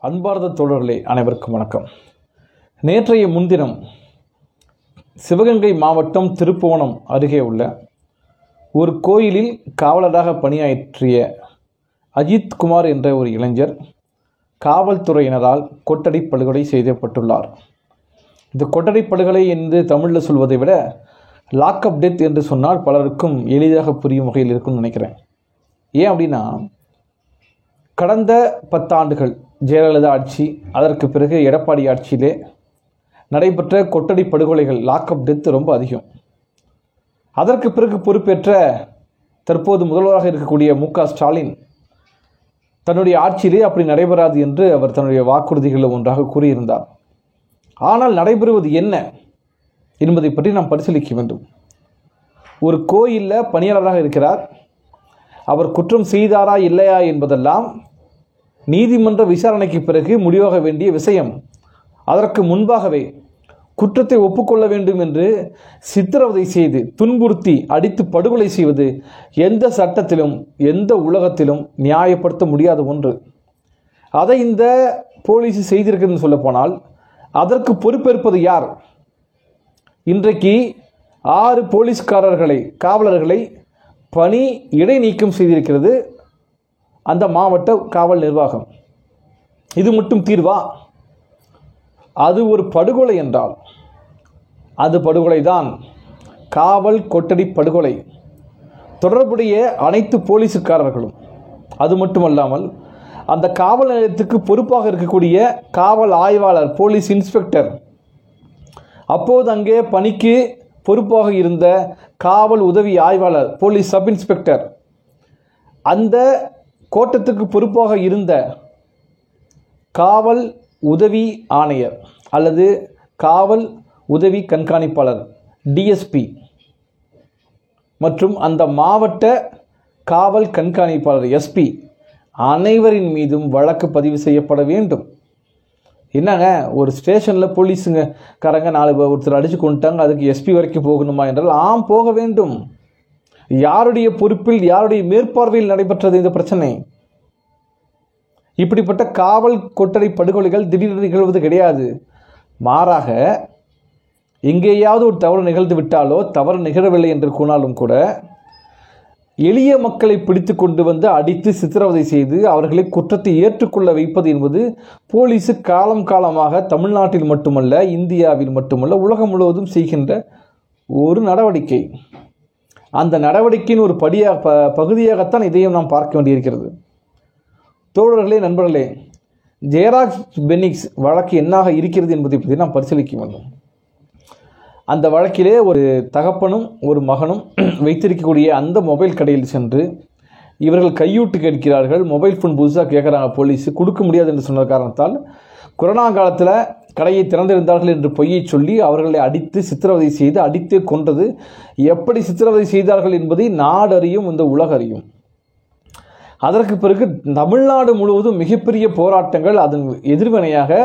அன்பார்ந்த தோழர்களே, அனைவருக்கும் வணக்கம். நேற்றைய முன்தினம் சிவகங்கை மாவட்டம் திருப்புவனம் அருகே உள்ள ஒரு கோயிலில் காவலராக பணியாற்றிய அஜித் குமார் என்ற ஒரு இளைஞர் காவல்துறையினரால் கொட்டடை படுகொலை செய்யப்பட்டுள்ளார். இந்த கொட்டடை படுகொலை என்று தமிழில் சொல்வதை விட லாக்அப் டெத் என்று சொன்னால் பலருக்கும் எளிதாக புரியும் வகையில் இருக்கும்னு நினைக்கிறேன். ஏன் அப்படின்னா, கடந்த 10 ஆண்டுகள் ஜெயலலிதா ஆட்சி, அதற்கு பிறகு எடப்பாடி ஆட்சியிலே நடைபெற்ற கொட்டடை படுகொலைகள், லாக்அப் டெத் ரொம்ப அதிகம். அதற்கு பிறகு பொறுப்பேற்ற தற்போது முதல்வராக இருக்கக்கூடிய மு.க. ஸ்டாலின் தன்னுடைய ஆட்சியிலே அப்படி நடைபெறாது என்று அவர் தன்னுடைய வாக்குறுதிகளில் ஒன்றாக கூறியிருந்தார். ஆனால் நடைபெறுவது என்ன என்பதை பற்றி நாம் பரிசீலிக்க வேண்டும். ஒரு கோயிலில் பணியாளராக இருக்கிறார். அவர் குற்றம் செய்தாரா இல்லையா என்பதெல்லாம் நீதிமன்ற விசாரணைக்கு பிறகு முடிவாக வேண்டிய விஷயம். அதற்கு முன்பாகவே குற்றத்தை ஒப்புக்கொள்ள வேண்டும் என்று சித்திரவதை செய்து, துன்புறுத்தி, அடித்து படுகொலை செய்வது எந்த சட்டத்திலும் எந்த உலகத்திலும் நியாயப்படுத்த முடியாத ஒன்று. அதை இந்த போலீஸ் செய்திருக்குன்னு சொல்ல போனால் அதற்கு பொறுப்பேற்பது யார்? இன்றைக்கு 6 போலீஸ்காரர்களை, காவலர்களை பணி இடைநீக்கம் செய்திருக்கிறது அந்த மாவட்ட காவல் நிர்வாகம். இது மட்டும் தீர்வா? அது ஒரு படுகொலை என்றால் அது படுகொலைதான். காவல் கொட்டடி படுகொலை. தொடர்புடைய அனைத்து போலீஸுக்காரர்களும், அது மட்டுமல்லாமல் அந்த காவல் நிலையத்துக்கு பொறுப்பாக இருக்கக்கூடிய காவல் ஆய்வாளர், போலீஸ் இன்ஸ்பெக்டர், அப்போது அங்கே பணிக்கு பொறுப்பாக இருந்த காவல் உதவி ஆய்வாளர், போலீஸ் சப் இன்ஸ்பெக்டர், அந்த கோட்டத்துக்கு பொறுப்பாக இருந்த காவல் உதவி ஆணையர் அல்லது காவல் உதவி கண்காணிப்பாளர், டிஎஸ்பி, மற்றும் அந்த மாவட்ட காவல் கண்காணிப்பாளர், எஸ்பி, அனைவரின் மீதும் வழக்கு பதிவு செய்யப்பட வேண்டும். என்னங்க, ஒரு ஸ்டேஷனில் போலீஸுக்காரங்க 4 ஒருத்தர் அடித்து கொண்டுட்டாங்க, அதுக்கு எஸ்பி வரைக்கும் போகணுமா என்றால் ஆம், போக வேண்டும். யாருடைய பொறுப்பில், யாருடைய மேற்பார்வையில் நடைபெற்றது இந்த பிரச்சனை? இப்படிப்பட்ட காவல் கொட்டடை படுகொலைகள் திடீரென நிகழ்வது கிடையாது. மாறாக எங்கேயாவது ஒரு தவறு நிகழ்ந்து விட்டாலோ, தவறு நிகழவில்லை என்று கூறினாலும் கூட எளிய மக்களை பிடித்து கொண்டு வந்து அடித்து சித்திரவதை செய்து அவர்களை குற்றத்தை ஏற்றுக்கொள்ள வைப்பது என்பது போலீஸு காலம் காலமாக தமிழ்நாட்டில் மட்டுமல்ல, இந்தியாவில் மட்டுமல்ல, உலகம் முழுவதும் செய்கின்ற ஒரு நடவடிக்கை. அந்த நடவடிக்கையின் ஒரு பகுதியாகத்தான் இதையும் நாம் பார்க்க வேண்டியிருக்கிறது. தோழர்களே, நண்பர்களே, ஜெயராஜ் பெனிக்ஸ் வழக்கு என்னாக இருக்கிறது என்பதை பற்றி நாம் பரிசீலிக்க வேண்டும். அந்த வழக்கிலே ஒரு தகப்பனும் ஒரு மகனும் வைத்திருக்கக்கூடிய அந்த மொபைல் கடையில் சென்று இவர்கள் கையூட்டு கேட்கிறார்கள். மொபைல் ஃபோன் புதுசாக கேட்குறாங்க. போலீஸு கொடுக்க முடியாது என்று சொன்ன காரணத்தால் கொரோனா காலத்தில் கடையை திறந்திருந்தார்கள் என்று பொய்யை சொல்லி அவர்களை அடித்து சித்திரவதை செய்து, அடித்தே கொன்றது. எப்படி சித்திரவதை செய்தார்கள் என்பதை நாடு அறியும், இந்த உலக அறியும். அதற்கு பிறகு தமிழ்நாடு முழுவதும் மிகப்பெரிய போராட்டங்கள். அதன் எதிர்வினையாக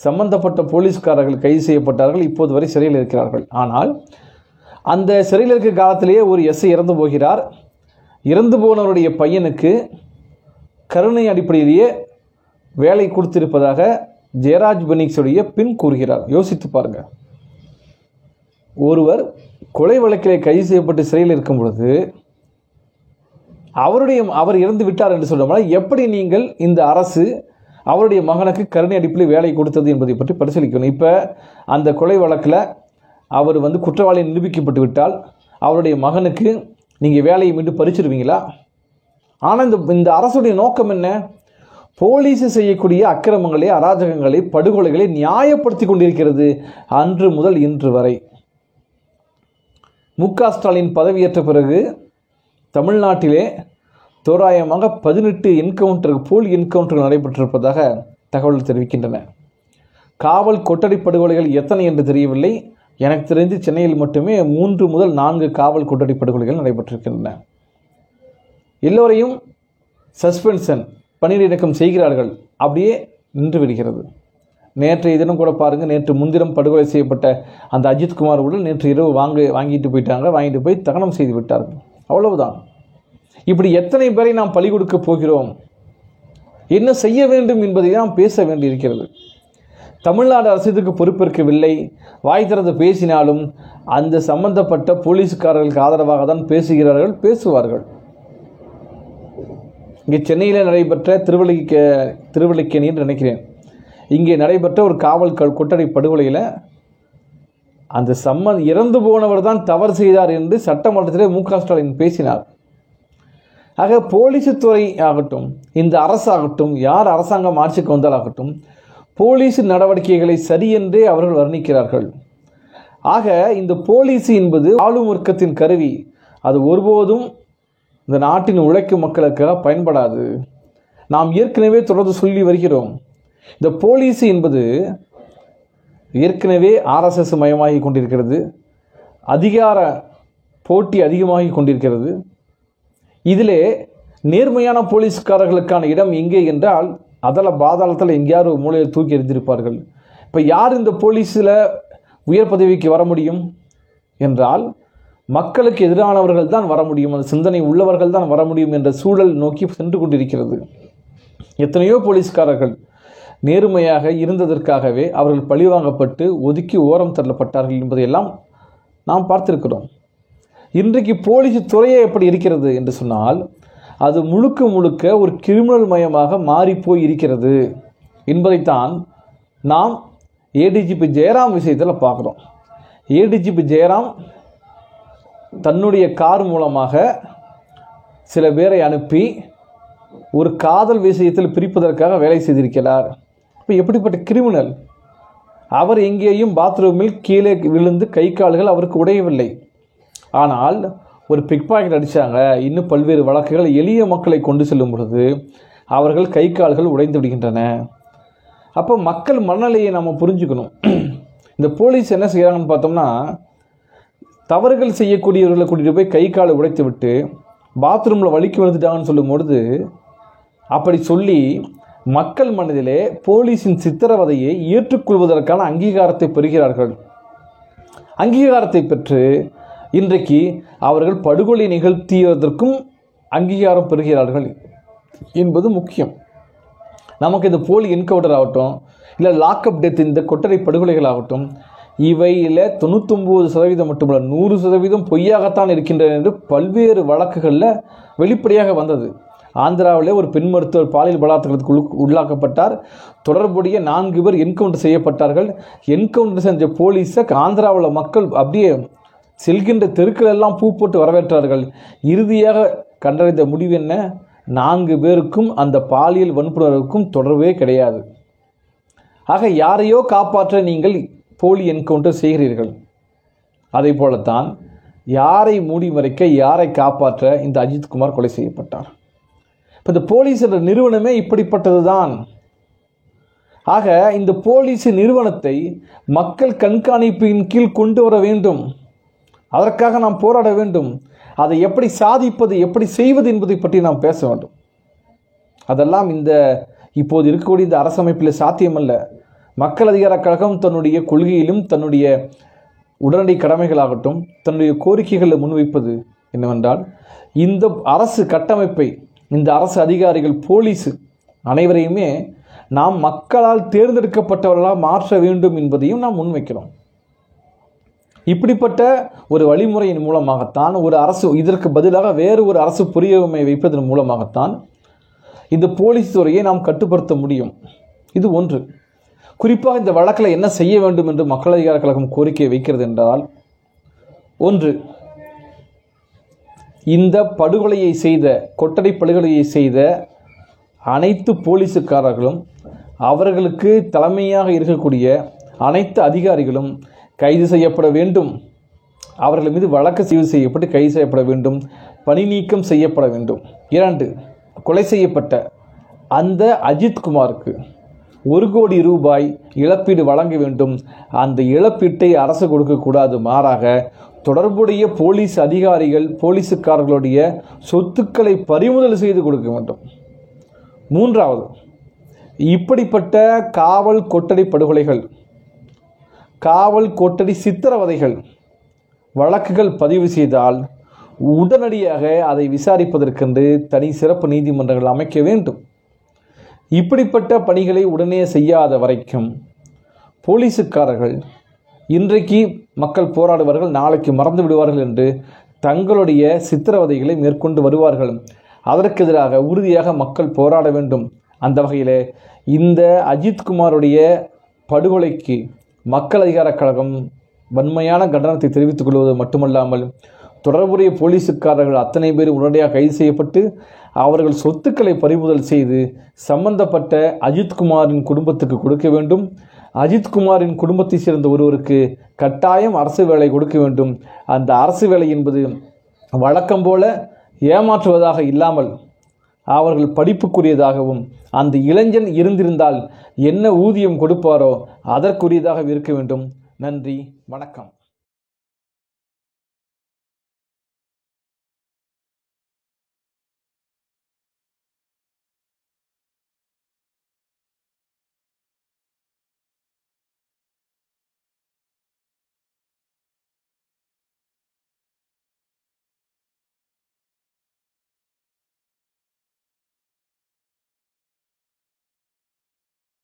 சம்பந்தப்பட்ட போலீஸ்காரர்கள் கைது செய்யப்பட்டார்கள். இப்போது வரை சிறையில் இருக்கிறார்கள். ஆனால் அந்த சிறையில் இருக்கிற காலத்திலேயே ஒரு எஸ்ஐ இறந்து போகிறார். இறந்து போனவருடைய பையனுக்கு கருணை அடிப்படையிலேயே வேலை கொடுத்திருப்பதாக ஜெயராஜ் பெனிக்ஸுடைய பின் கூறுகிறார். யோசித்து பாருங்க. ஒருவர் கொலை வழக்கிலே கைது செய்யப்பட்டு சிறையில் இருக்கும் பொழுது அவர் இறந்து விட்டார் என்று சொன்னோம்னா எப்படி நீங்கள் இந்த அரசு அவருடைய மகனுக்கு கருணை அடிப்பில் வேலை கொடுத்தது என்பதை பற்றி பரிசீலிக்கணும். இப்போ அந்த கொலை வழக்கில் அவர் குற்றவாளி நிரூபிக்கப்பட்டு விட்டால் அவருடைய மகனுக்கு நீங்கள் வேலையை மீண்டும் பறிச்சிருவீங்களா? ஆனால் இந்த அரசுடைய நோக்கம் என்ன? போலீஸ் செய்யக்கூடிய அக்கிரமங்களை, அராஜகங்களை, படுகொலைகளை நியாயப்படுத்தி கொண்டிருக்கிறது. அன்று முதல் இன்று வரை மு.க. ஸ்டாலின் பதவியேற்ற பிறகு தமிழ்நாட்டிலே தோராயமாக 18 போலி என்கவுண்டர்கள் நடைபெற்றிருப்பதாக தகவல்கள் தெரிவிக்கின்றன. காவல் கொட்டடை படுகொலைகள் எத்தனை என்று தெரியவில்லை. எனக்கு தெரிந்து சென்னையில் மட்டுமே 3 முதல் 4 காவல் கொட்டடை படுகொலைகள் நடைபெற்றிருக்கின்றன. எல்லோரையும் சஸ்பென்ஷன், பணியிடக்கம் செய்கிறார்கள். அப்படியே நின்று விடுகிறது. நேற்றைய தினம் கூட பாருங்கள், நேற்று முன்தினம் படுகொலை செய்யப்பட்ட அந்த அஜித் குமார் உடல் நேற்று இரவு வாங்கிட்டு போய் தகனம் செய்து விட்டார்கள். அவ்வளவுதான். இப்படி எத்தனை பேரை நாம் பலி கொடுக்க போகிறோம்? என்ன செய்ய வேண்டும் என்பதை தான் பேச வேண்டியிருக்கிறது. தமிழ்நாடு அரசு இதுக்கு பொறுப்பேற்கவில்லை. வாய் திறந்து பேசினாலும் அந்த சம்பந்தப்பட்ட போலீஸ்காரர்களுக்கு ஆதரவாக தான் பேசுகிறார்கள், பேசுவார்கள். இங்கே சென்னையில் நடைபெற்ற திருவல்லிக்கேணி என்று நினைக்கிறேன், இங்கே நடைபெற்ற ஒரு காவல் கொட்டடை படுகொலையில் அந்த இறந்து போனவர் தான் தவறு செய்தார் என்று சட்டமன்றத்தில் மு க ஸ்டாலின் பேசினார். ஆக போலீஸ் துறை ஆகட்டும், இந்த அரசாகட்டும், யார் அரசாங்கம் ஆட்சிக்கு வந்தாலாகட்டும், போலீஸ் நடவடிக்கைகளை சரியென்றே அவர்கள் வர்ணிக்கிறார்கள். ஆக இந்த போலீஸ் என்பது ஆளும் வர்க்கத்தின் கருவி. அது ஒருபோதும் இந்த நாட்டின் உழைக்கும் மக்களுக்காக பயன்படாது. நாம் ஏற்கனவே தொடர்ந்து சொல்லி வருகிறோம். இந்த போலீஸ் என்பது ஏற்கனவே ஆர்எஸ்எஸ் மயமாகி கொண்டிருக்கிறது. அதிகார போட்டி அதிகமாகி கொண்டிருக்கிறது. இதிலே நேர்மையான போலீஸ்காரர்களுக்கான இடம் எங்கே என்றால் பாதாளத்தில் எங்கேயாவது மூலையில் தூக்கி எறிந்திருப்பார்கள். இப்போ யார் இந்த போலீஸில் உயர் பதவிக்கு வர முடியும் என்றால் மக்களுக்கு எதிரானவர்கள் தான் வர முடியும், அந்த சிந்தனை உள்ளவர்கள் தான் வர முடியும் என்ற சூழல் நோக்கி சென்று கொண்டிருக்கிறது. எத்தனையோ போலீஸ்காரர்கள் நேர்மையாக இருந்ததற்காகவே அவர்கள் பழிவாங்கப்பட்டு ஒதுக்கி ஓரம் தள்ளப்பட்டார்கள் என்பதையெல்லாம் நாம் பார்த்திருக்கிறோம். இன்றைக்கு போலீஸ் துறையே எப்படி இருக்கிறது என்று சொன்னால் அது முழுக்க முழுக்க ஒரு கிரிமினல் மயமாக மாறிப்போய் இருக்கிறது என்பதைத்தான் நாம் ஏடிஜிபி ஜெயராம் விஷயத்தில் பார்க்குறோம். ஏடிஜிபி ஜெயராம் தன்னுடைய கார் மூலமாக சில பேரை அனுப்பி ஒரு காதல் விஷயத்தில் பிரிப்பதற்காக வேலை செய்திருக்கிறார். இப்போ எப்படிப்பட்ட கிரிமினல்! அவர் எங்கேயும் பாத்ரூமில் கீழே விழுந்து கை கால்கள் அவருக்கு உடையவில்லை. ஆனால் ஒரு பிக் பாக்கெட் அடித்தாங்க, இன்னும் பல்வேறு வழக்குகள் எளிய மக்களை கொண்டு செல்லும் பொழுது அவர்கள் கை கால்கள் உடைந்து விடுகின்றன. அப்போ மக்கள் மனநிலையை நம்ம புரிஞ்சுக்கணும். இந்த போலீஸ் என்ன செய்கிறாங்கன்னு பார்த்தோம்னா, தவறுகள் செய்யக்கூடியவர்களை கூட்டிகிட்டு போய் கை காலை உடைத்து விட்டு பாத்ரூமில் வலிக்கு விழுந்துட்டாங்கன்னு சொல்லும் பொழுது அப்படி சொல்லி மக்கள் மனதிலே போலீஸின் சித்திரவதையை ஏற்றுக்கொள்வதற்கான அங்கீகாரத்தை பெறுகிறார்கள். அங்கீகாரத்தை பெற்று இன்றைக்கு அவர்கள் படுகொலை நிகழ்த்தியதற்கும் அங்கீகாரம் பெறுகிறார்கள் என்பது முக்கியம். நமக்கு இந்த போலி என்கவுண்டர் ஆகட்டும், இல்லை லாக்அப் டெத், இந்த கொட்டடை படுகொலைகள் ஆகட்டும், இவையில் 99% மட்டுமல்ல 100% பொய்யாகத்தான் இருக்கின்றன என்று பல்வேறு வழக்குகளில் வெளிப்படையாக வந்தது. ஆந்திராவிலே ஒரு பெண் மருத்துவர் பாலியல் பலாத்காரத்துக்கு உள்ளாக்கப்பட்டார். தொடர்புடைய 4 பேர் என்கவுண்டர் செய்யப்பட்டார்கள். என்கவுண்டர் செஞ்ச போலீஸை ஆந்திராவில் மக்கள் அப்படியே செல்கின்ற தெருக்கள் எல்லாம் பூ போட்டு வரவேற்றார்கள். இறுதியாக கண்டறிந்த முடிவு என்ன? 4 பேருக்கும் அந்த பாலியல் வன்புணர்வுக்கும் தொடர்பே கிடையாது. ஆக யாரையோ காப்பாற்ற நீங்கள் போலி என்கவுண்டர் செய்கிறீர்கள். அதே போலத்தான் யாரை மூடி மறைக்க, யாரை காப்பாற்ற இந்த அஜித்குமார் கொலை செய்யப்பட்டார். இப்போ இந்த போலீஸ் என்ற நிறுவனமே இப்படிப்பட்டது தான். ஆக இந்த போலீஸ் நிறுவனத்தை மக்கள் கண்காணிப்பின் கீழ் கொண்டு வர வேண்டும். அதற்காக நாம் போராட வேண்டும். அதை எப்படி சாதிப்பது, எப்படி செய்வது என்பதை பற்றி நாம் பேச வேண்டும். அதெல்லாம் இந்த இப்போது இருக்கக்கூடிய இந்த அரசமைப்பில் சாத்தியமல்ல. மக்கள் அதிகார கழகம் தன்னுடைய கொள்கையிலும் தன்னுடைய உடனடி கடமைகளாகட்டும் தன்னுடைய கோரிக்கைகளை முன்வைப்பது என்னவென்றால், இந்த அரசு கட்டமைப்பை, இந்த அரசு அதிகாரிகள், போலீஸ் அனைவரையுமே நாம் மக்களால் தேர்ந்தெடுக்கப்பட்டவர்களாக மாற்ற வேண்டும் என்பதையும் நாம் முன்வைக்கிறோம். இப்படிப்பட்ட ஒரு வழிமுறையின் மூலமாகத்தான் ஒரு அரசு, இதற்கு பதிலாக வேறு ஒரு அரசு புரியமை வைப்பதன் மூலமாகத்தான் இந்த போலீஸ் துறையை நாம் கட்டுப்படுத்த முடியும். இது ஒன்று. குறிப்பாக இந்த வழக்கில் என்ன செய்ய வேண்டும் என்று மக்கள் அதிகார கழகம் கோரிக்கை வைக்கிறது என்றால், ஒன்று, இந்த படுகொலையை செய்த, கொட்டடை படுகொலையை செய்த அனைத்து போலீஸுக்காரர்களும் அவர்களுக்கு தலைமையாக இருக்கக்கூடிய அனைத்து அதிகாரிகளும் கைது செய்யப்பட வேண்டும். அவர்கள் மீது வழக்கு பதிவு செய்யப்பட்டு கைது செய்யப்பட வேண்டும், பணி நீக்கம் செய்யப்பட வேண்டும். 2, கொலை செய்யப்பட்ட அந்த அஜித்குமாருக்கு 1 கோடி ரூபாய் இழப்பீடு வழங்க வேண்டும். அந்த இழப்பீட்டை அரசு கொடுக்கக்கூடாது. மாறாக தொடர்புடைய போலீஸ் அதிகாரிகள், போலீஸுக்காரர்களுடைய சொத்துக்களை பறிமுதல் செய்து கொடுக்க வேண்டும். 3வது, இப்படிப்பட்ட காவல் கொட்டடை படுகொலைகள், காவல் கொட்டடை சித்திரவதைகள் வழக்குகள் பதிவு செய்தால் உடனடியாக அதை விசாரிப்பதற்கென்று தனி சிறப்பு நீதிமன்றங்கள் அமைக்க வேண்டும். இப்படிப்பட்ட பணிகளை உடனே செய்யாத வரைக்கும் போலீஸுக்காரர்கள் இன்றைக்கு மக்கள் போராடுவார்கள், நாளைக்கு மறந்து விடுவார்கள் என்று தங்களுடைய சித்திரவதைகளை மேற்கொண்டு வருவார்கள். அதற்கு எதிராக உறுதியாக மக்கள் போராட வேண்டும். அந்த வகையில் இந்த அஜித்குமாருடைய படுகொலைக்கு மக்கள் அதிகாரக் கழகம் வன்மையான கண்டனத்தை தெரிவித்துக் கொள்வது மட்டுமல்லாமல் தொடர்புடைய போலீஸுக்காரர்கள் அத்தனை பேர் உடனடியாக கைது செய்யப்பட்டு அவர்கள் சொத்துக்களை பறிமுதல் செய்து சம்பந்தப்பட்ட அஜித்குமாரின் குடும்பத்துக்கு கொடுக்க வேண்டும். அஜித்குமாரின் குடும்பத்தை சேர்ந்த ஒருவருக்கு கட்டாயம் அரசு வேலை கொடுக்க வேண்டும். அந்த அரசு வேலை என்பது வழக்கம் போல ஏமாற்றுவதாக இல்லாமல் அவர்கள் படிப்புக்குரியதாகவும் அந்த இளைஞன் இருந்திருந்தால் என்ன ஊதியம் கொடுப்பாரோ அதற்குரியதாக இருக்க வேண்டும். நன்றி, வணக்கம்.